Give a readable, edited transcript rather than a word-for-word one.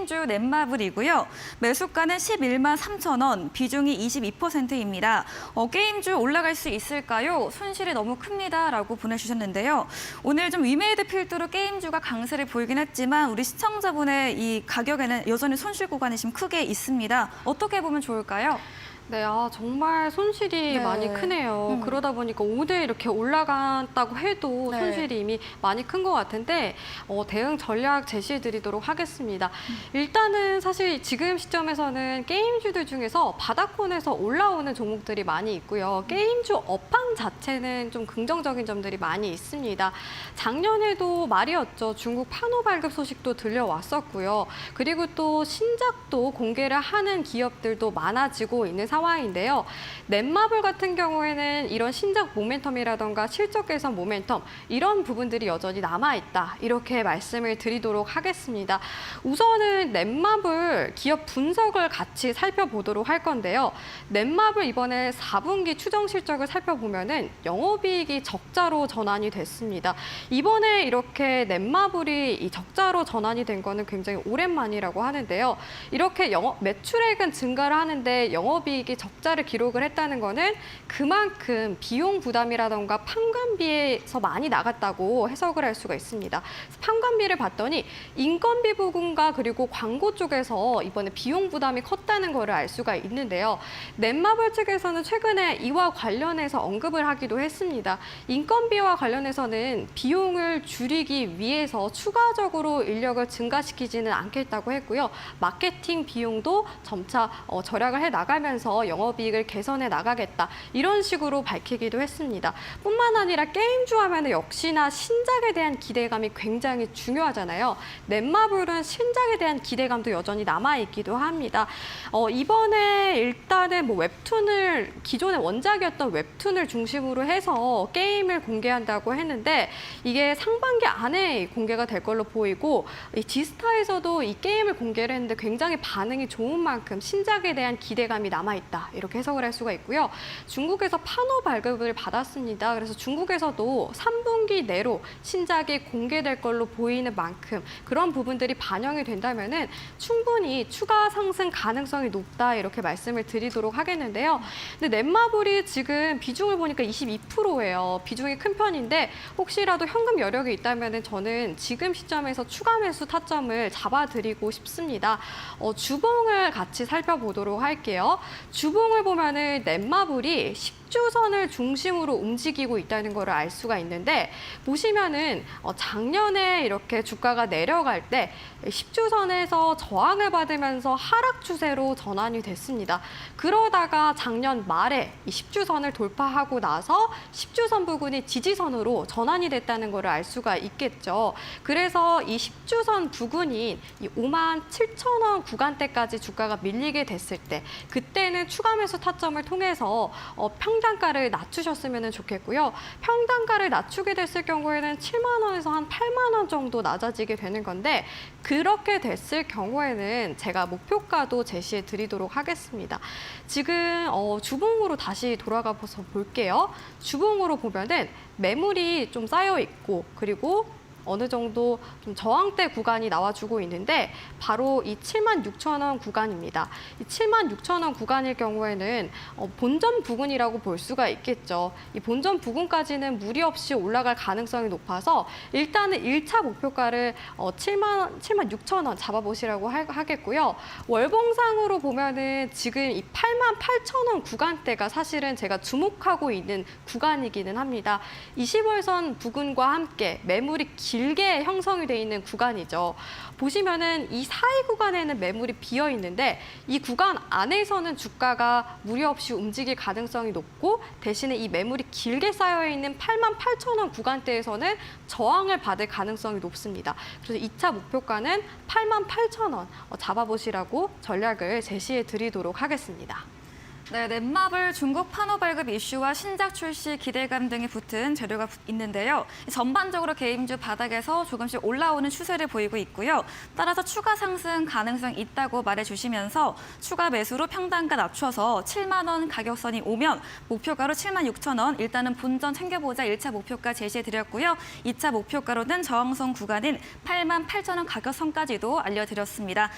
게임주 넷마블이고요. 매수가는 11만 3천 원, 비중이 22%입니다. 게임주 올라갈 수 있을까요? 손실이 너무 큽니다. 라고 보내주셨는데요. 오늘 좀 위메이드 필두로 게임주가 강세를 보이긴 했지만 우리 시청자분의 이 가격에는 여전히 손실 구간이 좀 크게 있습니다. 어떻게 보면 좋을까요? 네, 정말 손실이 많이 크네요. 그러다 보니까 오늘 이렇게 올라갔다고 해도 손실이 이미 많이 큰 것 같은데 대응 전략 제시해드리도록 하겠습니다. 일단은 사실 지금 시점에서는 게임주들 중에서 바닥권에서 올라오는 종목들이 많이 있고요. 게임주 업황 자체는 좀 긍정적인 점들이 많이 있습니다. 작년에도 말이었죠. 중국 판호 발급 소식도 들려왔었고요. 그리고 또 신작도 공개를 하는 기업들도 많아지고 있는 상황인데요. 넷마블 같은 경우에는 이런 신작 모멘텀이라던가 실적 개선 모멘텀 이런 부분들이 여전히 남아있다. 이렇게 말씀을 드리도록 하겠습니다. 우선은 넷마블 기업 분석을 같이 살펴보도록 할 건데요. 넷마블 이번에 4분기 추정 실적을 살펴보면은 영업이익이 적자로 전환이 됐습니다. 이번에 이렇게 넷마블이 이 적자로 전환이 된 거는 굉장히 오랜만이라고 하는데요. 이렇게 매출액은 증가를 하는데 영업이익이 적자를 기록을 했다는 거는 그만큼 비용 부담이라던가 판관비에서 많이 나갔다고 해석을 할 수가 있습니다. 판관비를 봤더니 인건비 부분과 그리고 광고 쪽에서 이번에 비용 부담이 컸다는 거를 알 수가 있는데요. 넷마블 측에서는 최근에 이와 관련해서 언급을 하기도 했습니다. 인건비와 관련해서는 비용을 줄이기 위해서 추가적으로 인력을 증가시키지는 않겠다고 했고요. 마케팅 비용도 점차 절약을 해 나가면서 영업이익을 개선해 나가겠다. 이런 식으로 밝히기도 했습니다. 뿐만 아니라 게임주 하면 역시나 신작에 대한 기대감이 굉장히 중요하잖아요. 넷마블은 신작에 대한 기대감도 여전히 남아있기도 합니다. 이번에 일단은 웹툰을 기존의 원작이었던 웹툰을 중심으로 해서 게임을 공개한다고 했는데 이게 상반기 안에 공개가 될 걸로 보이고 이 지스타에서도 이 게임을 공개를 했는데 굉장히 반응이 좋은 만큼 신작에 대한 기대감이 남아있다. 이렇게 해석을 할 수가 있고요. 중국에서 판호 발급을 받았습니다. 그래서 중국에서도 3분기 내로 신작이 공개될 걸로 보이는 만큼 그런 부분들이 반영이 된다면은 충분히 추가 상승 가능성이 높다. 이렇게 말씀을 드리도록 하겠는데요. 근데 넷마블이 지금 비중을 보니까 22%예요. 비중이 큰 편인데 혹시라도 현금 여력이 있다면은 저는 지금 시점에서 추가 매수 타점을 잡아드리고 싶습니다. 주봉을 같이 살펴보도록 할게요. 주봉을 보면은 넷마블이 10주선을 중심으로 움직이고 있다는 걸 알 수가 있는데 보시면은 작년에 이렇게 주가가 내려갈 때 10주선에서 저항을 받으면서 하락 추세로 전환이 됐습니다. 그러다가 작년 말에 이 10주선을 돌파하고 나서 10주선 부근이 지지선으로 전환이 됐다는 걸 알 수가 있겠죠. 그래서 이 10주선 부근인 이 57,000원 구간대까지 주가가 밀리게 됐을 때 그때는 추가 매수 타점을 통해서 평단가를 낮추셨으면 좋겠고요. 평단가를 낮추게 됐을 경우에는 7만 원에서 한 8만 원 정도 낮아지게 되는 건데 그렇게 됐을 경우에는 제가 목표가도 제시해 드리도록 하겠습니다. 지금 주봉으로 다시 돌아가서 볼게요. 주봉으로 보면은 매물이 좀 쌓여 있고 그리고 어느 정도 좀 저항대 구간이 나와주고 있는데 바로 이 76,000원 구간입니다. 이 76,000원 구간일 경우에는 본전 부근이라고 볼 수가 있겠죠. 이 본전 부근까지는 무리 없이 올라갈 가능성이 높아서 일단은 1차 목표가를 76,000원 잡아보시라고 하겠고요. 월봉상으로 보면은 지금 이 88,000원 구간대가 사실은 제가 주목하고 있는 구간이기는 합니다. 20월선 부근과 함께 매물이 길게 형성이 돼 있는 구간이죠. 보시면은 이 사이 구간에는 매물이 비어 있는데 이 구간 안에서는 주가가 무리 없이 움직일 가능성이 높고 대신에 이 매물이 길게 쌓여 있는 88,000원 구간대에서는 저항을 받을 가능성이 높습니다. 그래서 2차 목표가는 88,000원 잡아보시라고 전략을 제시해 드리도록 하겠습니다. 네, 넷마블 중국 판호 발급 이슈와 신작 출시 기대감 등이 붙은 재료가 있는데요. 전반적으로 게임주 바닥에서 조금씩 올라오는 추세를 보이고 있고요. 따라서 추가 상승 가능성이 있다고 말해주시면서 추가 매수로 평단가 낮춰서 7만 원 가격선이 오면 목표가로 7만 6천 원, 일단은 본전 챙겨보자 1차 목표가 제시해드렸고요. 2차 목표가로는 저항선 구간인 8만 8천 원 가격선까지도 알려드렸습니다.